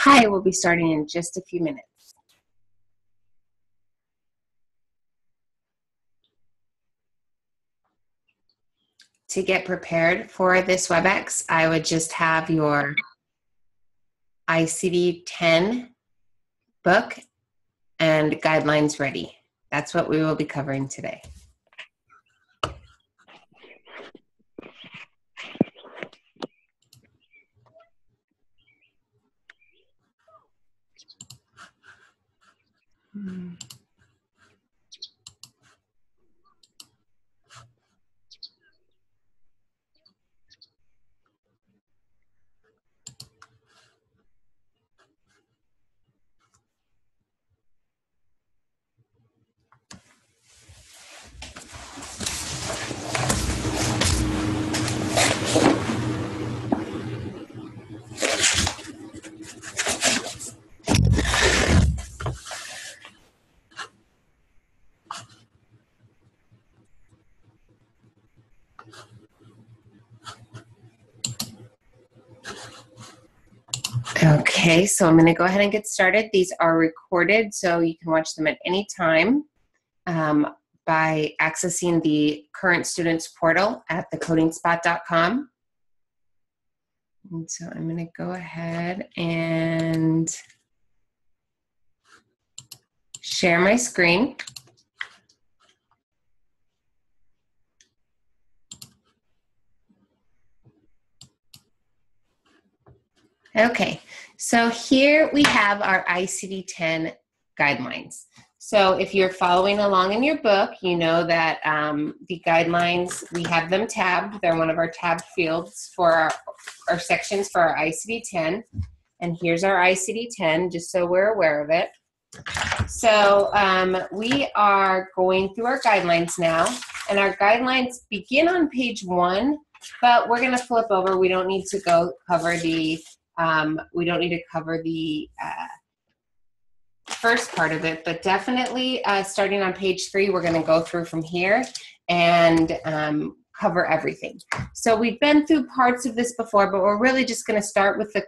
Hi, we'll be starting in just a few minutes. To get prepared for this WebEx, I would just have your ICD10 book and guidelines ready. That's what we will be covering today. Okay, so I'm going to go ahead and get started. These are recorded, so you can watch them at any time by accessing the current students portal at thecodingspot.com. And so I'm going to go ahead and share my screen. Okay, so here we have our ICD-10 guidelines. So if you're following along in your book, you know that the guidelines, we have them tabbed. They're one of our tabbed fields for our sections for our ICD-10. And here's our ICD-10, just so we're aware of it. So we are going through our guidelines now, and our guidelines begin on page 1, but we're going to flip over. We don't need to go cover the first part of it, but definitely starting on page 3, we're going to go through from here and cover everything. So we've been through parts of this before, but we're really just going to start with the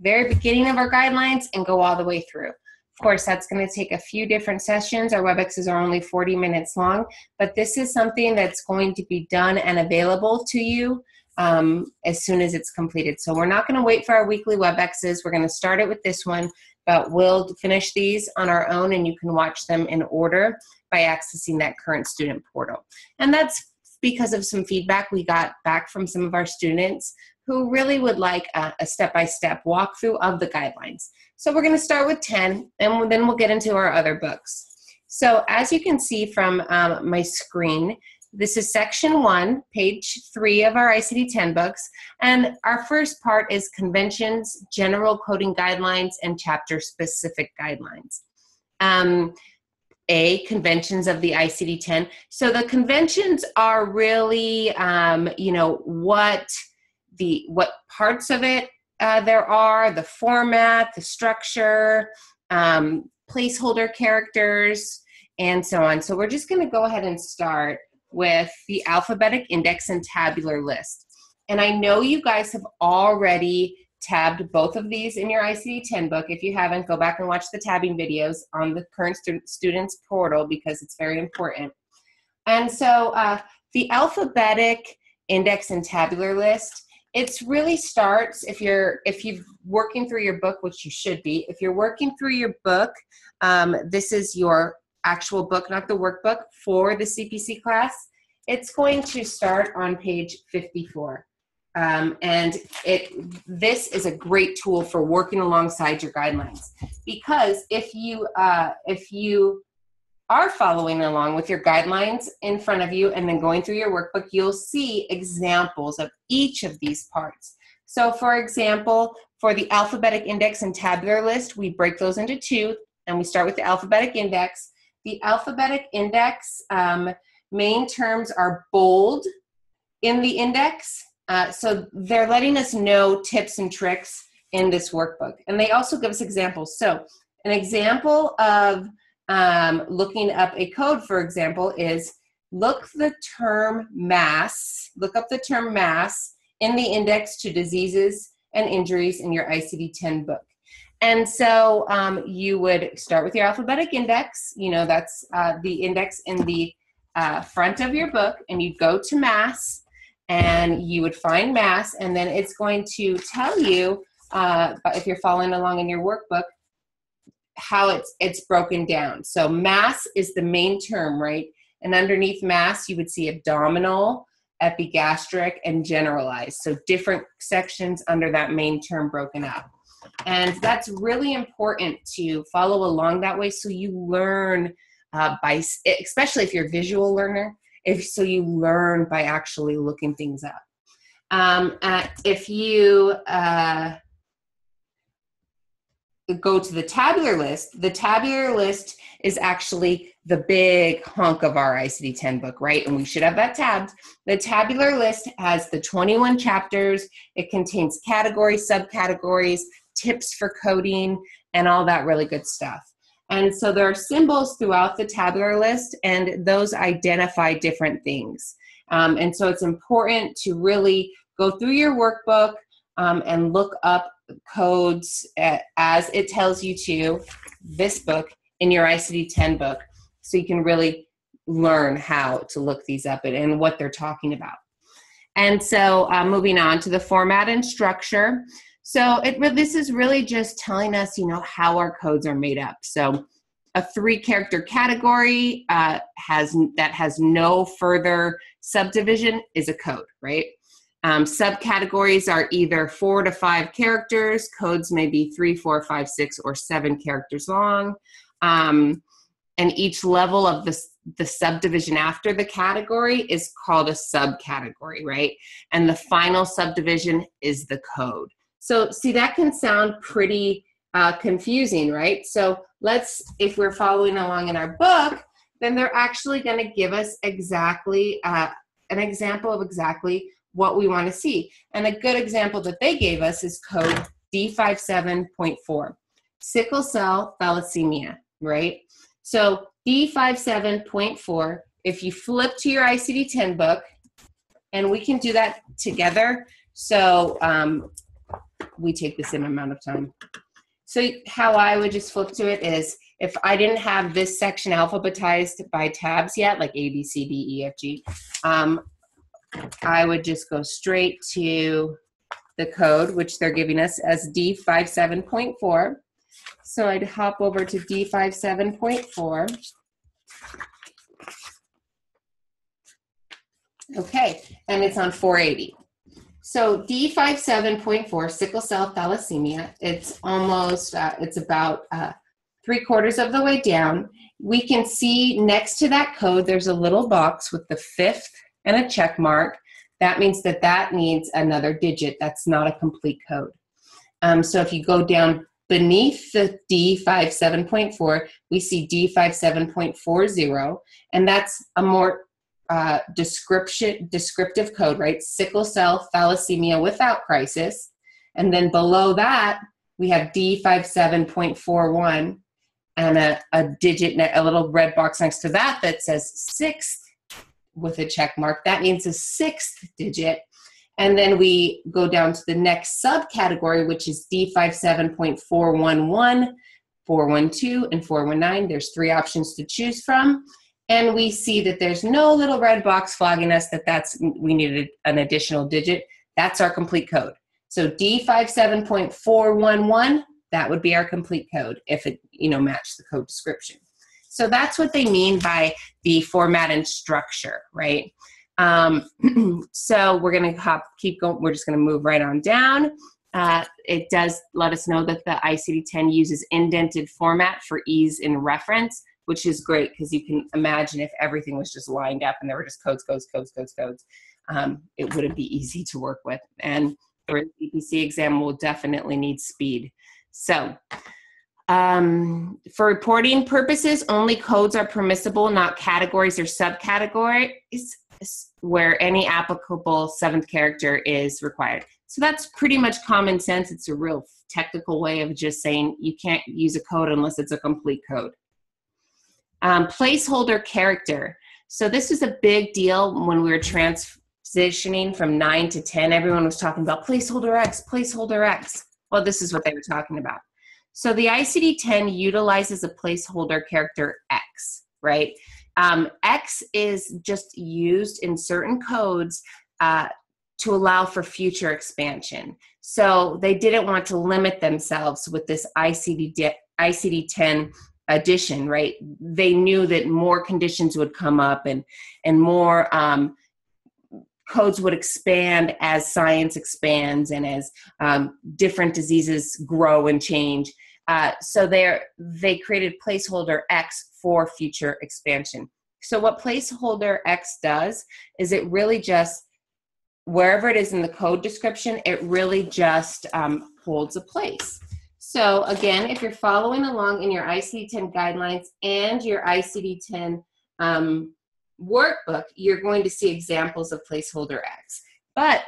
very beginning of our guidelines and go all the way through. Of course, that's going to take a few different sessions. Our WebExes are only 40 minutes long, but this is something that's going to be done and available to you as soon as it's completed. So we're not going to wait for our weekly WebExes. We're going to start it with this one, but we'll finish these on our own, and you can watch them in order by accessing that current student portal. And that's because of some feedback we got back from some of our students who really would like a step-by-step walkthrough of the guidelines. So we're going to start with 10, and then we'll get into our other books. So as you can see from my screen, this is section 1, page 3 of our ICD-10 books, and our first part is conventions, general coding guidelines, and chapter-specific guidelines. Conventions of the ICD-10. So the conventions are really, what parts of it there are, the format, the structure, placeholder characters, and so on. So we're just going to go ahead and start with the alphabetic index and tabular list. And I know you guys have already tabbed both of these in your ICD-10 book. If you haven't, go back and watch the tabbing videos on the current students portal because it's very important. And so the alphabetic index and tabular list, it really starts if you're working through your book, which you should be. If you're working through your book, this is your actual book, not the workbook for the CPC class. It's going to start on page 54. And this is a great tool for working alongside your guidelines, because if you are following along with your guidelines in front of you and then going through your workbook, you'll see examples of each of these parts. So for example, for the alphabetic index and tabular list, we break those into 2, and we start with the alphabetic index. The alphabetic index, main terms are bold in the index. So they're letting us know tips and tricks in this workbook. And they also give us examples. So an example of looking up a code, for example, is look up the term mass in the index to diseases and injuries in your ICD-10 book. And so you would start with your alphabetic index. You know, that's the index in the front of your book, and you'd go to mass, and you would find mass, and then it's going to tell you, if you're following along in your workbook, how it's broken down. So mass is the main term, right? And underneath mass, you would see abdominal, epigastric, and generalized. So different sections under that main term broken up. And that's really important to follow along that way, so you learn especially if you're a visual learner, so you learn by actually looking things up. If you go to the tabular list is actually the big hunk of our ICD-10 book, right? And we should have that tabbed. The tabular list has the 21 chapters. It contains categories, subcategories, tips for coding, and all that really good stuff. And so there are symbols throughout the tabular list, and those identify different things. And so it's important to really go through your workbook and look up codes as it tells you to, this book, in your ICD-10 book, so you can really learn how to look these up and what they're talking about. And so moving on to the format and structure. So this is really just telling us, you know, how our codes are made up. So a 3-character category that has no further subdivision is a code, right? Subcategories are either 4 to 5 characters. Codes may be 3, 4, 5, 6, or 7 characters long. And each level of the subdivision after the category is called a subcategory, right? And the final subdivision is the code. So see, that can sound pretty confusing, right? So if we're following along in our book, then they're actually going to give us exactly an example of exactly what we want to see. And a good example that they gave us is code D57.4, sickle cell thalassemia, right? So D57.4, if you flip to your ICD-10 book, and we can do that together, so we take the same amount of time. So how I would just flip to it is, if I didn't have this section alphabetized by tabs yet, like A, B, C, D, E, F, G, I would just go straight to the code, which they're giving us as D57.4. So I'd hop over to D57.4. Okay, and it's on 480. So D57.4, sickle cell thalassemia, it's almost, it's about 3/4 of the way down. We can see next to that code, there's a little box with the 5th and a check mark. That means that needs another digit. That's not a complete code. So if you go down beneath the D57.4, we see D57.40, and that's a more descriptive code, right? Sickle cell thalassemia without crisis. And then below that, we have D57.41 and a digit, a little red box next to that that says 6th with a check mark. That means a 6th digit. And then we go down to the next subcategory, which is D57.411, 412, and 419. There's 3 options to choose from. And we see that there's no little red box flagging us that we needed an additional digit. That's our complete code. So D57.411, that would be our complete code if it, matched the code description. So that's what they mean by the format and structure, right? So we're going to keep going. We're just going to move right on down. It does let us know that the ICD-10 uses indented format for ease in reference, which is great because you can imagine if everything was just lined up and there were just codes, it wouldn't be easy to work with. And for the CPC exam, we'll definitely need speed. So for reporting purposes, only codes are permissible, not categories or subcategories, where any applicable 7th character is required. So that's pretty much common sense. It's a real technical way of just saying you can't use a code unless it's a complete code. Placeholder character. So this is a big deal when we were transitioning from 9 to 10. Everyone was talking about placeholder X, placeholder X. Well, this is what they were talking about. So the ICD-10 utilizes a placeholder character X, right? X is just used in certain codes to allow for future expansion. So they didn't want to limit themselves with this ICD-10 addition, right? They knew that more conditions would come up and more codes would expand as science expands and as different diseases grow and change. So they created placeholder X for future expansion. So what placeholder X does is it really just, wherever it is in the code description, it really just holds a place. So again, if you're following along in your ICD-10 guidelines and your ICD-10 workbook, you're going to see examples of placeholder X. But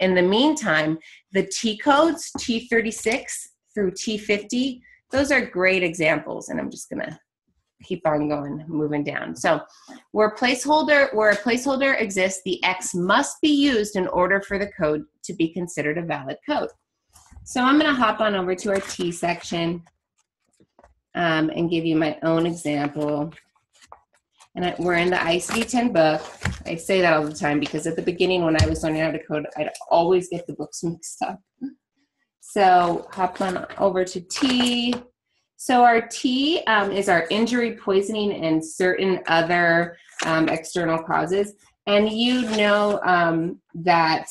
in the meantime, the T codes, T36 through T50, those are great examples. And I'm just gonna keep on going, moving down. So where a placeholder exists, the X must be used in order for the code to be considered a valid code. So I'm gonna hop on over to our T section and give you my own example. And we're in the ICD-10 book. I say that all the time because at the beginning when I was learning how to code, I'd always get the books mixed up. So hop on over to T. So our T is our injury, poisoning, and certain other external causes. And you know that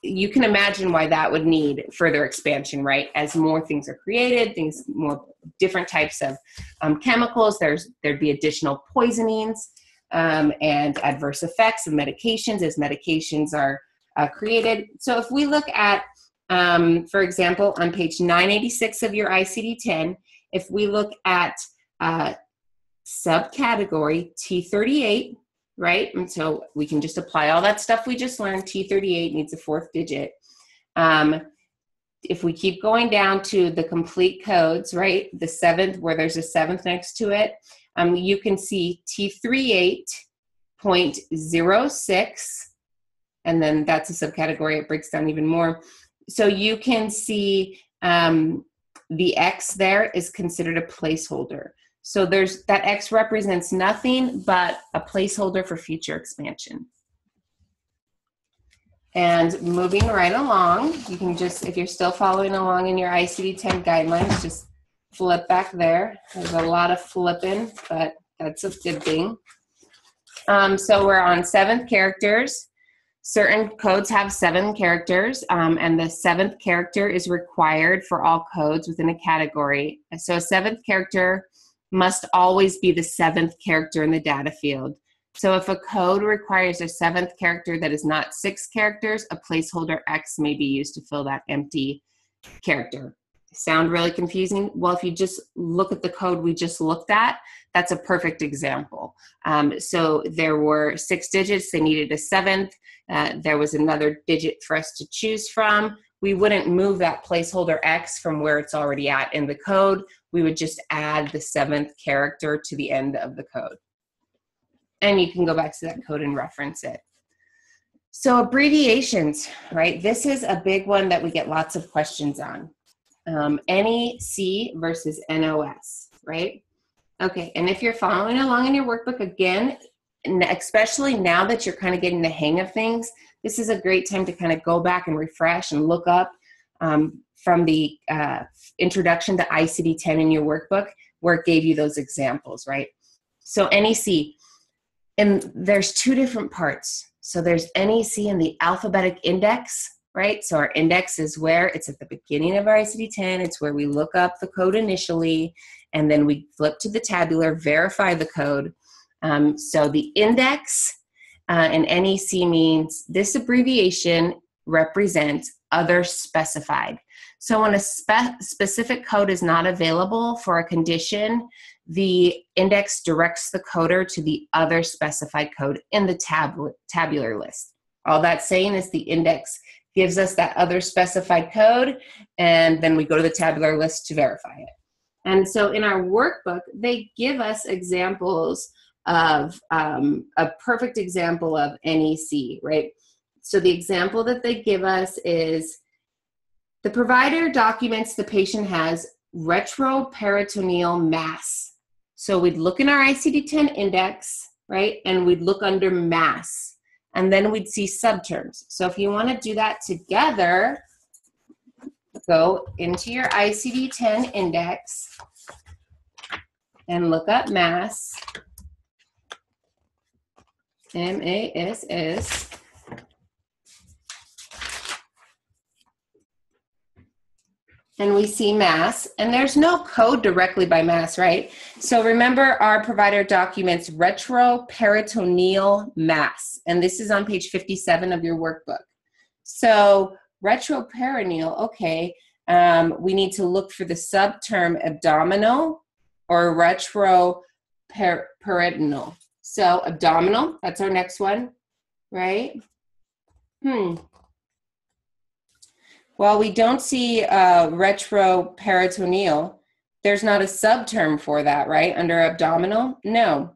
you can imagine why that would need further expansion, right? As more things are created, more different types of chemicals, there'd be additional poisonings and adverse effects of medications as medications are created. So if we look at, for example, on page 986 of your ICD-10, if we look at subcategory T38, right? And so we can just apply all that stuff we just learned. T38 needs a fourth digit. If we keep going down to the complete codes, right? The seventh, where there's a seventh next to it, you can see T38.06, and then that's a subcategory. It breaks down even more. So you can see the X there is considered a placeholder. So that X represents nothing but a placeholder for future expansion. And moving right along, you can just, if you're still following along in your ICD-10 guidelines, just flip back there. There's a lot of flipping, but that's a good thing. So we're on 7th characters. Certain codes have 7 characters, and the 7th character is required for all codes within a category. So a 7th character must always be the 7th character in the data field. So if a code requires a 7th character that is not 6 characters, a placeholder X may be used to fill that empty character. Sound really confusing? Well, if you just look at the code we just looked at, that's a perfect example. So there were 6 digits, they needed a 7th. There was another digit for us to choose from. We wouldn't move that placeholder X from where it's already at in the code. We would just add the 7th character to the end of the code. And you can go back to that code and reference it. So abbreviations, right? This is a big one that we get lots of questions on. NEC versus NOS, right? Okay, and if you're following along in your workbook, again, especially now that you're kind of getting the hang of things, this is a great time to kind of go back and refresh and look up from the introduction to ICD-10 in your workbook where it gave you those examples, right? So NEC, and there's 2 different parts. So there's NEC in the alphabetic index, right? So our index is where it's at the beginning of our ICD-10. It's where we look up the code initially, and then we flip to the tabular, verify the code. So the index in NEC means this abbreviation represents other specified. So when a specific code is not available for a condition, the index directs the coder to the other specified code in the tabular list. All that's saying is the index gives us that other specified code, and then we go to the tabular list to verify it. And so in our workbook, they give us examples of a perfect example of NEC, right? So the example that they give us is The provider documents the patient has retroperitoneal mass. So we'd look in our ICD-10 index, right? And we'd look under mass. And then we'd see subterms. So if you want to do that together, go into your ICD-10 index and look up mass, M-A-S-S. And we see mass, and there's no code directly by mass, right? So remember, our provider documents retroperitoneal mass, and this is on page 57 of your workbook. So retroperitoneal, okay, we need to look for the subterm abdominal or retroperitoneal. So abdominal, that's our next one, right? Well, we don't see retroperitoneal. There's not a subterm for that, right? Under abdominal? No.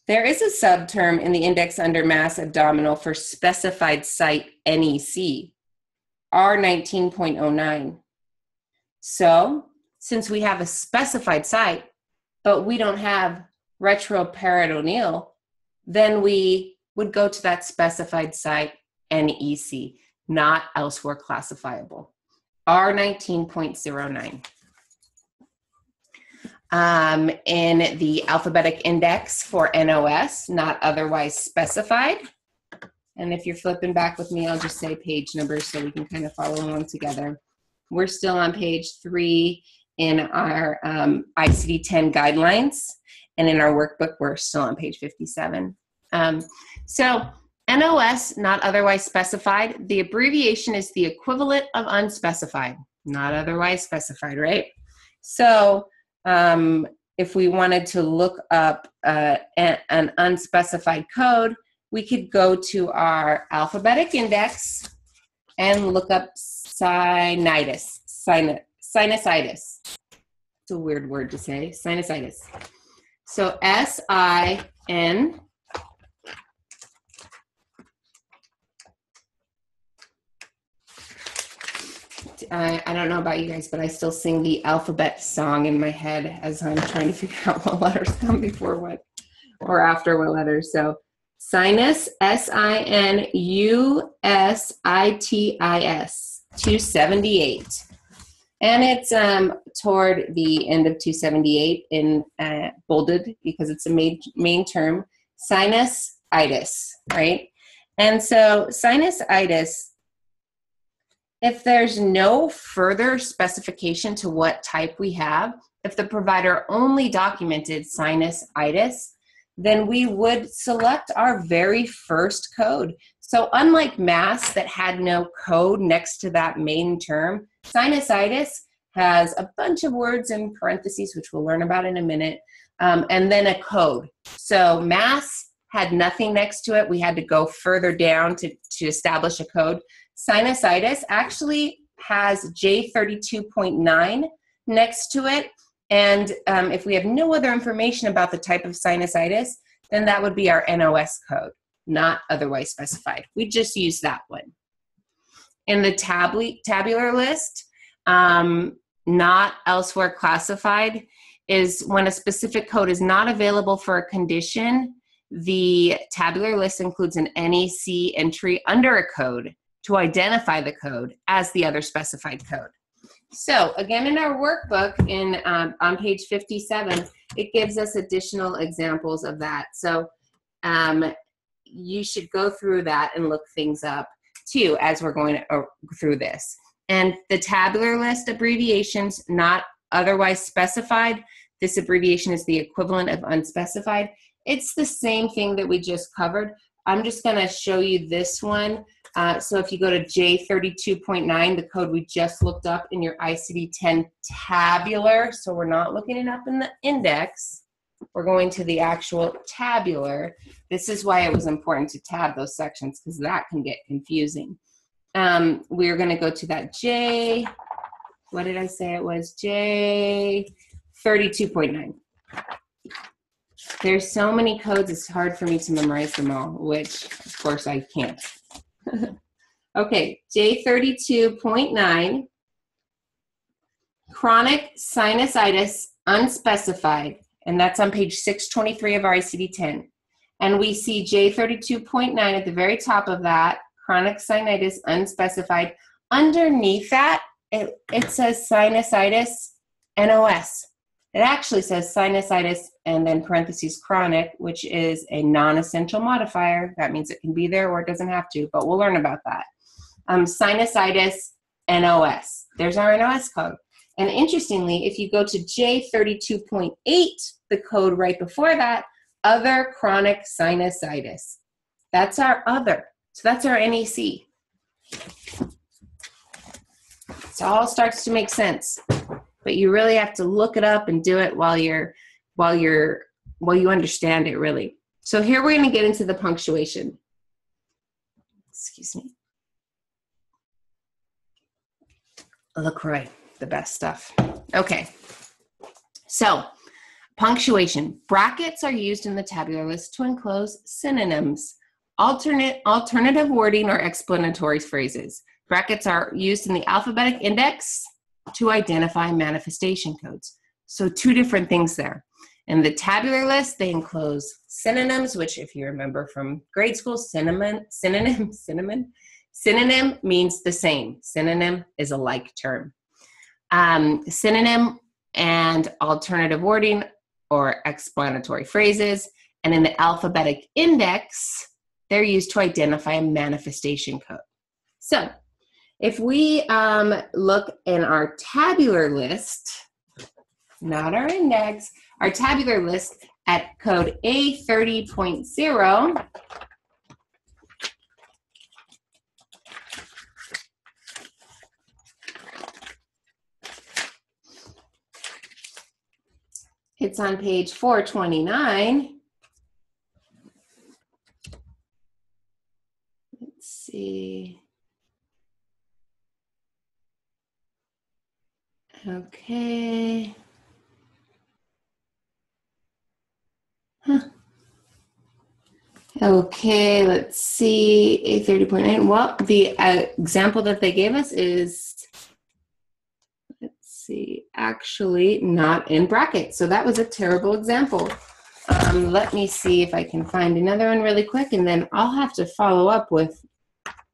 There is a subterm in the index under mass abdominal for specified site NEC, R19.09. So, since we have a specified site, but we don't have retroperitoneal, then we would go to that specified site NEC. Not elsewhere classifiable, R19.09. In the alphabetic index for NOS, not otherwise specified. And if you're flipping back with me, I'll just say page numbers so we can kind of follow along together. We're still on page 3 in our ICD-10 guidelines, and in our workbook, we're still on page 57. So NOS, not otherwise specified, the abbreviation is the equivalent of unspecified, not otherwise specified, right? So if we wanted to look up an unspecified code, we could go to our alphabetic index and look up sinusitis. Sinusitis. It's a weird word to say, sinusitis. So S-I-N, I don't know about you guys, but I still sing the alphabet song in my head as I'm trying to figure out what letters come before what or after what letters. So sinus, S-I-N-U-S-I-T-I-S, 278. And it's toward the end of 278 in bolded because it's a main term, sinusitis, right? And so sinusitis, if there's no further specification to what type we have, if the provider only documented sinusitis, then we would select our very first code. So unlike mass that had no code next to that main term, sinusitis has a bunch of words in parentheses, which we'll learn about in a minute, and then a code. So mass had nothing next to it. We had to go further down to establish a code. Sinusitis actually has J32.9 next to it. And if we have no other information about the type of sinusitis, then that would be our NOS code, not otherwise specified. We just use that one. In the tabular list, not elsewhere classified, is when a specific code is not available for a condition, the tabular list includes an NEC entry under a code to identify the code as the other specified code. So again, in our workbook on page 57, it gives us additional examples of that. So you should go through that and look things up too as we're going through this. And the tabular list abbreviations, not otherwise specified, this abbreviation is the equivalent of unspecified. It's the same thing that we just covered. I'm just going to show you this one. So if you go to J32.9, the code we just looked up in your ICD-10 tabular, so we're not looking it up in the index, we're going to the actual tabular. This is why it was important to tab those sections, because that can get confusing. We're going to go to that J, what did I say it was? J32.9. There's so many codes, it's hard for me to memorize them all, which, of course, I can't. Okay, J32.9, chronic sinusitis unspecified, and that's on page 623 of our ICD-10. And we see J32.9 at the very top of that, chronic sinusitis unspecified. Underneath that, it says sinusitis NOS. It actually says sinusitis and then parentheses chronic, which is a non-essential modifier. That means it can be there or it doesn't have to, but we'll learn about that. Sinusitis NOS. There's our NOS code. And interestingly, if you go to J32.8, the code right before that, other chronic sinusitis. That's our other. So that's our NEC. It all starts to make sense. But you really have to look it up and do it while you understand it, really. So here we're going to get into the punctuation. Excuse me. LaCroix, the best stuff. Okay. So punctuation. Brackets are used in the tabular list to enclose synonyms, alternative wording, or explanatory phrases. Brackets are used in the alphabetic index to identify manifestation codes. So two different things there. In the tabular list, they enclose synonyms, which if you remember from grade school, synonym means the same. Synonym is a like term. Synonym and alternative wording or explanatory phrases. And in the alphabetic index, they're used to identify a manifestation code. So if we look in our tabular list, not our index, our tabular list at code A30.0, it's on page 429. Let's see. Okay. Okay, let's see, A30.9. Well, the example that they gave us is, let's see, actually not in brackets. So that was a terrible example. Let me see if I can find another one really quick, and then I'll have to follow up with,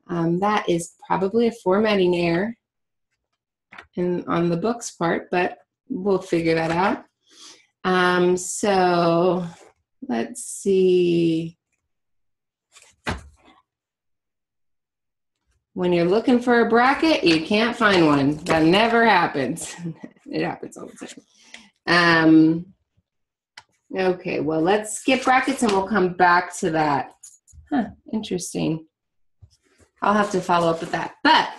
that is probably a formatting error on the book's part, but we'll figure that out. So let's see. When you're looking for a bracket, you can't find one. That never happens. It happens all the time. Okay, well, let's skip brackets and we'll come back to that. Huh, interesting. I'll have to follow up with that. But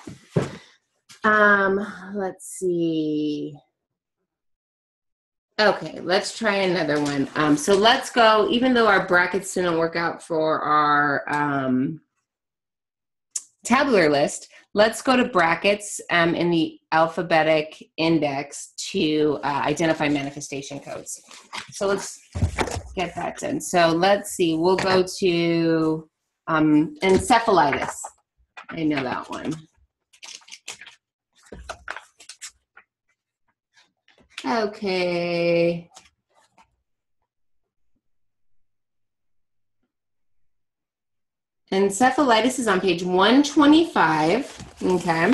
let's see. Okay, let's try another one. So let's go, even though our brackets didn't work out for our tabular list, let's go to brackets in the alphabetic index to identify manifestation codes. So let's get that done. So let's see, we'll go to encephalitis. I know that one. Okay. Encephalitis is on page 125, okay?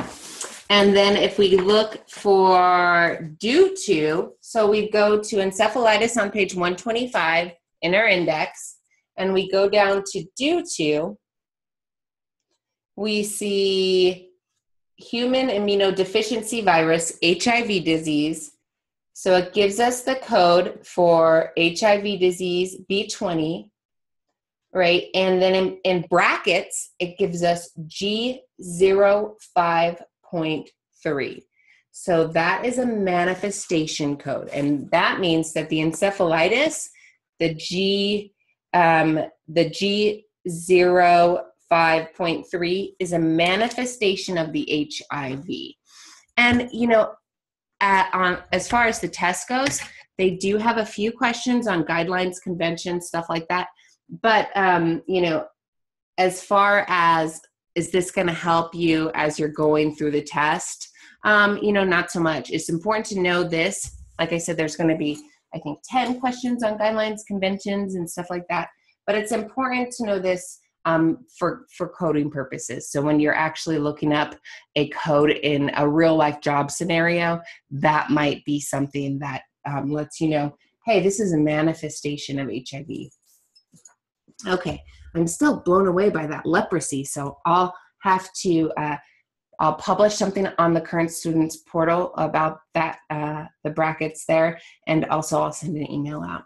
And then if we look for due to, so we go to encephalitis on page 125 in our index, and we go down to due to, we see human immunodeficiency virus, HIV disease. So it gives us the code for HIV disease B20, right? And then in brackets, it gives us G05.3. So that is a manifestation code. And that means that the encephalitis, the G05.3 is a manifestation of the HIV. And, you know, as far as the test goes, they do have a few questions on guidelines, conventions, stuff like that. But, you know, as far as is this going to help you as you're going through the test? Not so much. It's important to know this. Like I said, there's going to be, I think, 10 questions on guidelines, conventions, and stuff like that. But it's important to know this for coding purposes. So when you're actually looking up a code in a real life job scenario, that might be something that lets you know, hey, this is a manifestation of HIV. Okay, I'm still blown away by that leprosy. So I'll have to, I'll publish something on the current students portal about that, the brackets there, and also I'll send an email out.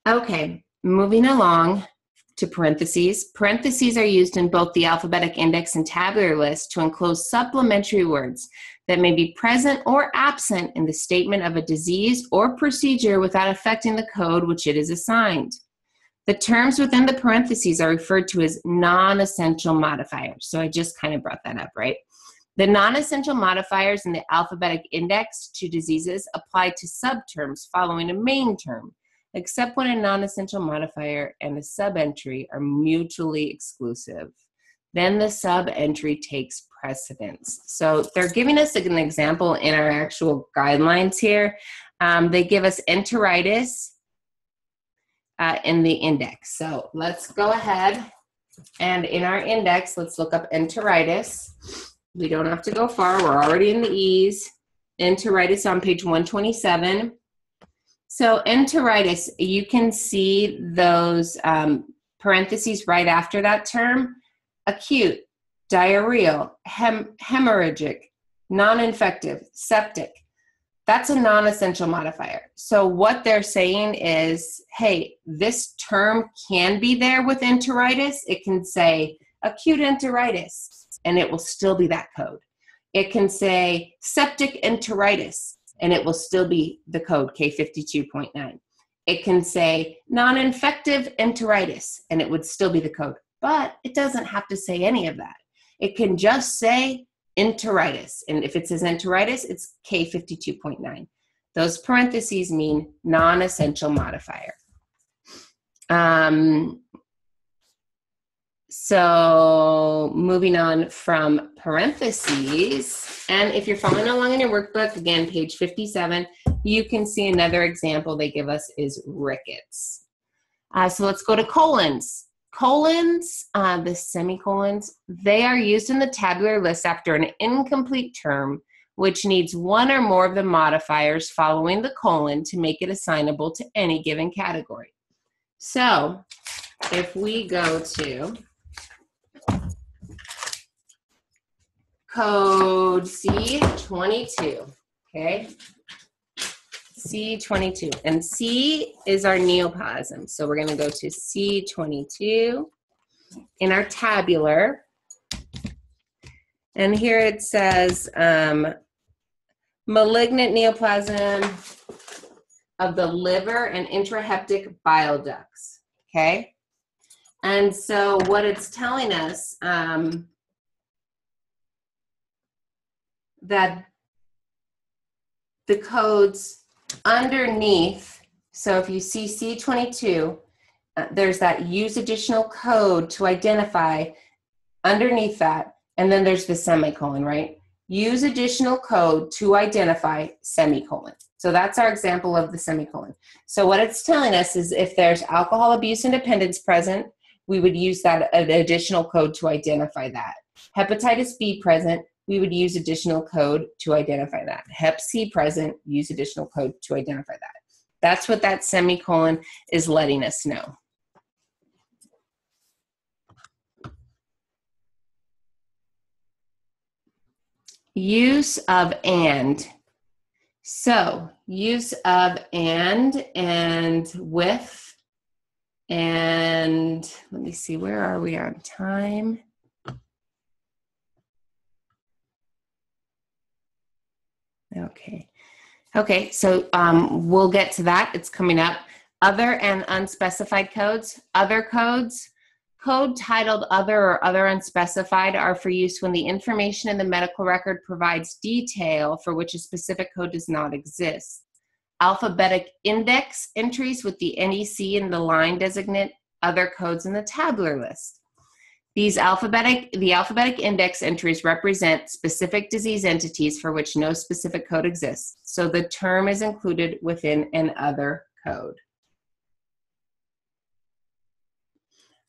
Okay, moving along to parentheses. Parentheses are used in both the alphabetic index and tabular list to enclose supplementary words that may be present or absent in the statement of a disease or procedure without affecting the code which it is assigned. The terms within the parentheses are referred to as non-essential modifiers. So I just kind of brought that up, right? The non-essential modifiers in the alphabetic index to diseases apply to subterms following a main term, except when a non-essential modifier and a sub-entry are mutually exclusive. Then the sub-entry takes precedence. So they're giving us an example in our actual guidelines here. They give us enteritis in the index. So let's go ahead and in our index, let's look up enteritis. We don't have to go far. We're already in the E's. Enteritis on page 127. So enteritis, you can see those parentheses right after that term. Acute, diarrheal, hemorrhagic, non-infective, septic. That's a non-essential modifier. So what they're saying is, hey, this term can be there with enteritis. It can say acute enteritis, and it will still be that code. It can say septic enteritis, and it will still be the code K52.9. It can say non-infective enteritis, and it would still be the code. But it doesn't have to say any of that. It can just say enteritis. And if it says enteritis, it's K52.9. Those parentheses mean non-essential modifier. So moving on from parentheses, and if you're following along in your workbook, again, page 57, you can see another example they give us is rickets. So let's go to colons. Colons, the semicolons, they are used in the tabular list after an incomplete term, which needs one or more of the modifiers following the colon to make it assignable to any given category. So if we go to code C22, okay? C22, and C is our neoplasm. So we're going to go to C22 in our tabular. And here it says malignant neoplasm of the liver and intrahepatic bile ducts, okay? And so what it's telling us that the codes underneath, so if you see C22, there's that use additional code to identify underneath that, and then there's the semicolon, right? Use additional code to identify semicolon. So that's our example of the semicolon. So what it's telling us is if there's alcohol abuse and dependence present, we would use that additional code to identify that. Hepatitis B present, we would use additional code to identify that. Hep C present, use additional code to identify that. That's what that semicolon is letting us know. Use of and. So use of and with, and let me see, where are we on time? Okay, so we'll get to that. It's coming up. Other and unspecified codes. Other codes. Code titled other or other unspecified are for use when the information in the medical record provides detail for which a specific code does not exist. Alphabetic index entries with the NEC in the line designate other codes in the tabular list. The alphabetic index entries represent specific disease entities for which no specific code exists. So the term is included within an other code.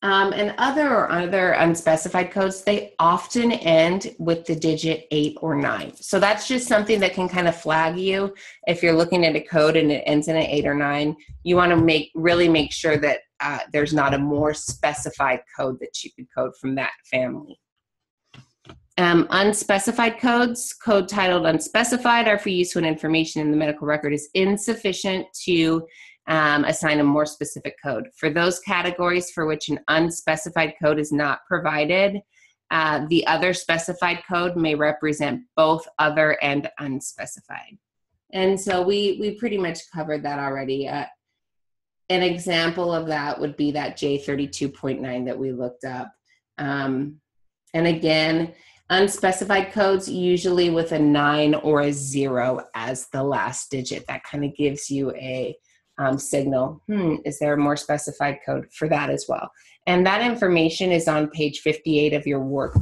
And other unspecified codes, they often end with the digit 8 or 9. So that's just something that can kind of flag you if you're looking at a code and it ends in an 8 or 9. You want to really make sure that there's not a more specified code that you could code from that family. Unspecified codes, code titled unspecified, are for use when information in the medical record is insufficient to assign a more specific code. For those categories for which an unspecified code is not provided, the other specified code may represent both other and unspecified. And so we pretty much covered that already. An example of that would be that J32.9 that we looked up. And again, unspecified codes usually with a 9 or a 0 as the last digit. That kind of gives you a signal, is there a more specified code for that as well? And that information is on page 58 of your work,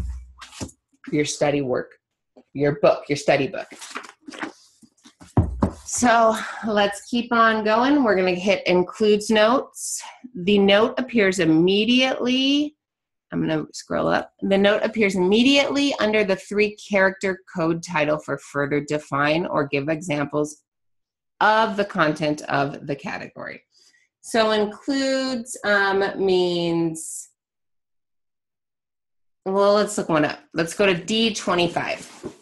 your study work, your book, your study book. So let's keep on going. We're going to hit includes notes. The note appears immediately. I'm going to scroll up. The note appears immediately under the 3-character code title for further define or give examples of the content of the category. So includes means, well, let's look one up. Let's go to D25.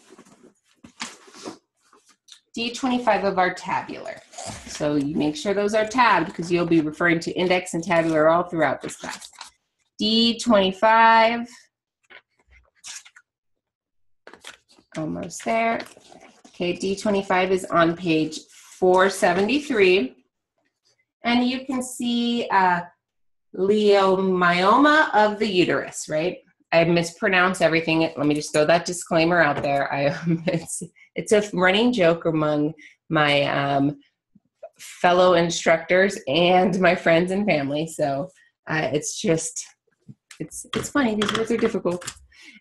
D25 of our tabular. So you make sure those are tabbed because you'll be referring to index and tabular all throughout this class. D25. Almost there. Okay, D25 is on page 473, and you can see leiomyoma of the uterus, right? I mispronounce everything. Let me just throw that disclaimer out there. It's a running joke among my fellow instructors and my friends and family. So it's funny. These words are difficult.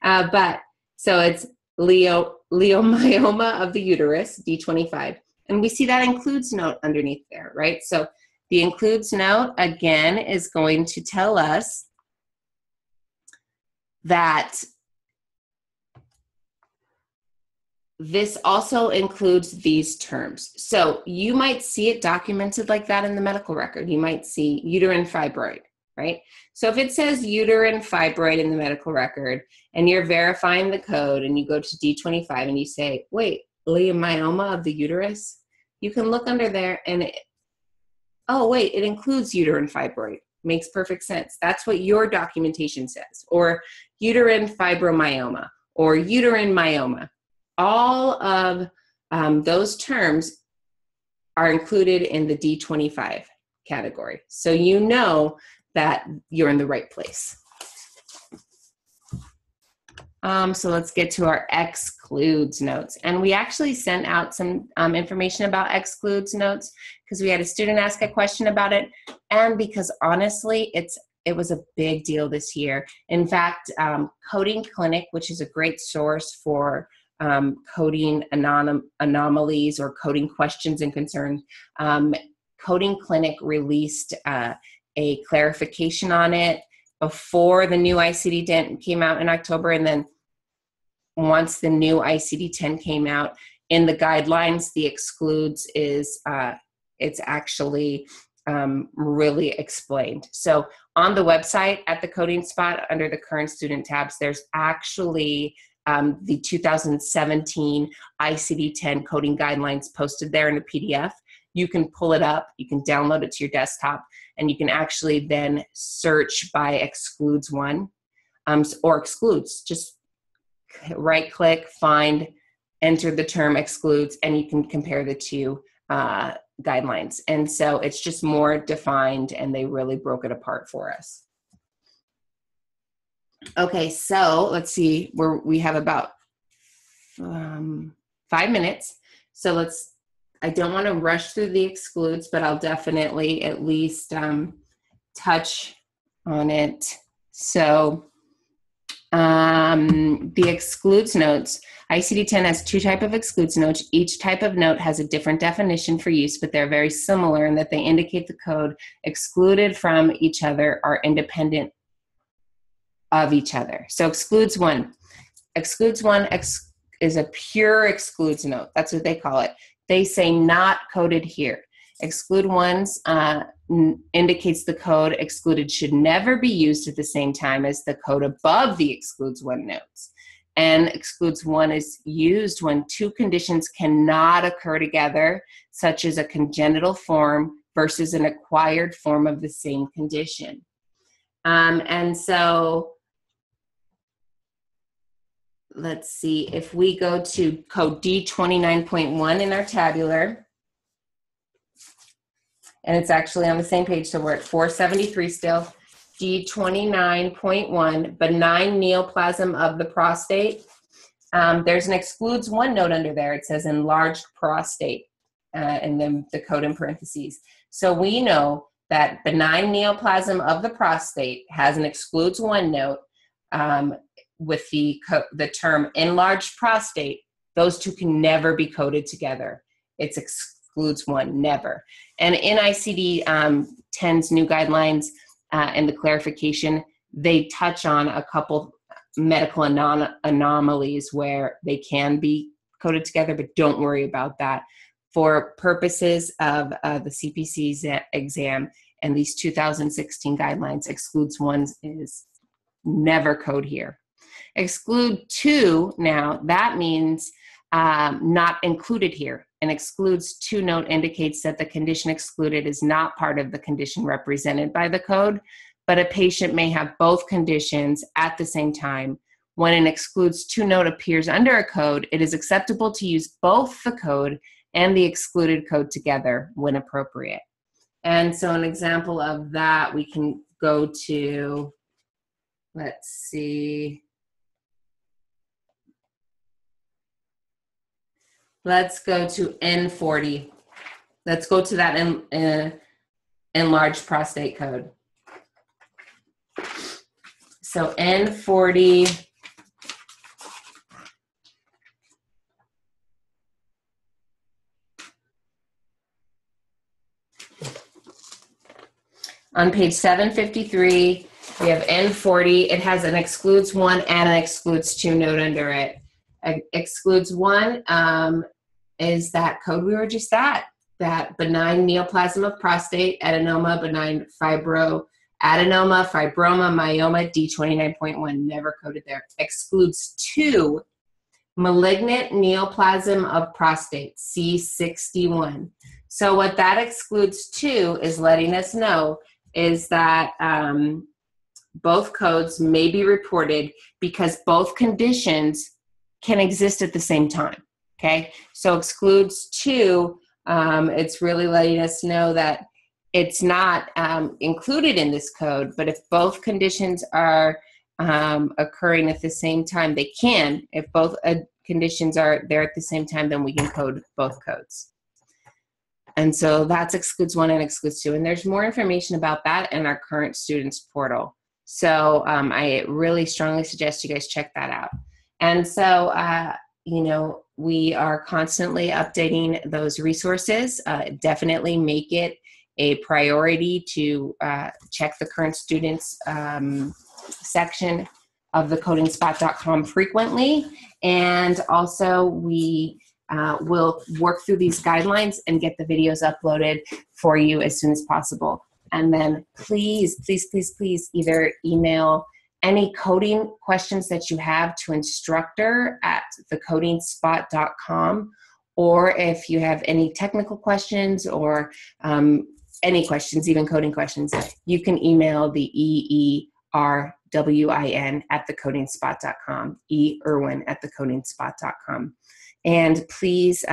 But so it's leiomyoma of the uterus, D25. And we see that includes note underneath there, right? So the includes note, again, is going to tell us that this also includes these terms. So you might see it documented like that in the medical record. You might see uterine fibroid, right? So if it says uterine fibroid in the medical record and you're verifying the code and you go to D25 and you say, wait, leiomyoma of the uterus, you can look under there and oh wait, it includes uterine fibroid. Makes perfect sense. That's what your documentation says. Or uterine fibromyoma or uterine myoma. All of those terms are included in the D25 category. So you know that you're in the right place. So let's get to our excludes notes. And we actually sent out some information about excludes notes because we had a student ask a question about it. And because honestly, it was a big deal this year. In fact, Coding Clinic, which is a great source for coding anomalies or coding questions and concerns, Coding Clinic released a clarification on it before the new ICD10 came out in October, and then once the new ICD10 came out, in the guidelines, the excludes is, it's actually really explained. So on the website at the coding spot under the current student tabs, there's actually the 2017 ICD10 coding guidelines posted there in a PDF. You can pull it up, you can download it to your desktop, and you can actually then search by excludes one or excludes. Just right click, find, enter the term excludes, and you can compare the two guidelines. And so it's just more defined, and they really broke it apart for us. Okay, so let's see, we have about 5 minutes. So I don't want to rush through the excludes, but I'll definitely at least touch on it. So The excludes notes. ICD-10 has two types of excludes notes. Each type of note has a different definition for use, but they're very similar in that they indicate the code excluded from each other are independent of each other. So excludes one. Excludes one is a pure excludes note. That's what they call it. They say not coded here. Exclude ones indicates the code excluded should never be used at the same time as the code above the excludes one notes. And excludes one is used when two conditions cannot occur together, such as a congenital form versus an acquired form of the same condition. And so let's see, if we go to code D29.1 in our tabular, and it's actually on the same page, so we're at 473 still. D29.1, benign neoplasm of the prostate. There's an excludes one note under there. It says enlarged prostate, and then the code in parentheses. So we know that benign neoplasm of the prostate has an excludes one note with the term enlarged prostate. Those two can never be coded together. It's excludes one, never. And in ICD-10's new guidelines and the clarification, they touch on a couple medical anomalies where they can be coded together, but don't worry about that. For purposes of the CPC's exam and these 2016 guidelines, excludes one is never code here. Exclude two, now, that means not included here. An excludes two note indicates that the condition excluded is not part of the condition represented by the code, but a patient may have both conditions at the same time. When an excludes two note appears under a code, it is acceptable to use both the code and the excluded code together when appropriate. And so an example of that, we can go to, let's see. Let's go to N40. Let's go to that enlarged prostate code. So N40, on page 753, we have N40. It has an excludes one and an excludes two note under it. Excludes one is that code we were just at, that benign neoplasm of prostate, adenoma, benign adenoma, fibroma, myoma, D29.1, never coded there. Excludes two, malignant neoplasm of prostate, C61. So what that excludes two is letting us know is that both codes may be reported because both conditions can exist at the same time, okay? So excludes two, it's really letting us know that it's not included in this code, but if both conditions are occurring at the same time, they can. If both conditions are there at the same time, then we can code both codes. And so that's excludes one and excludes two. And there's more information about that in our current students portal. So I really strongly suggest you guys check that out. And so, you know, we are constantly updating those resources. Definitely make it a priority to check the current students section of the codingspot.com frequently. And also we will work through these guidelines and get the videos uploaded for you as soon as possible. And then please, please, please, please either email any coding questions that you have to instructor@thecodingspot.com, or if you have any technical questions or any questions, even coding questions, you can email the EERWIN@thecodingspot.com, EERWIN@thecodingspot.com. And please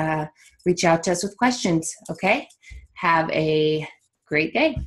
reach out to us with questions, okay? Have a great day.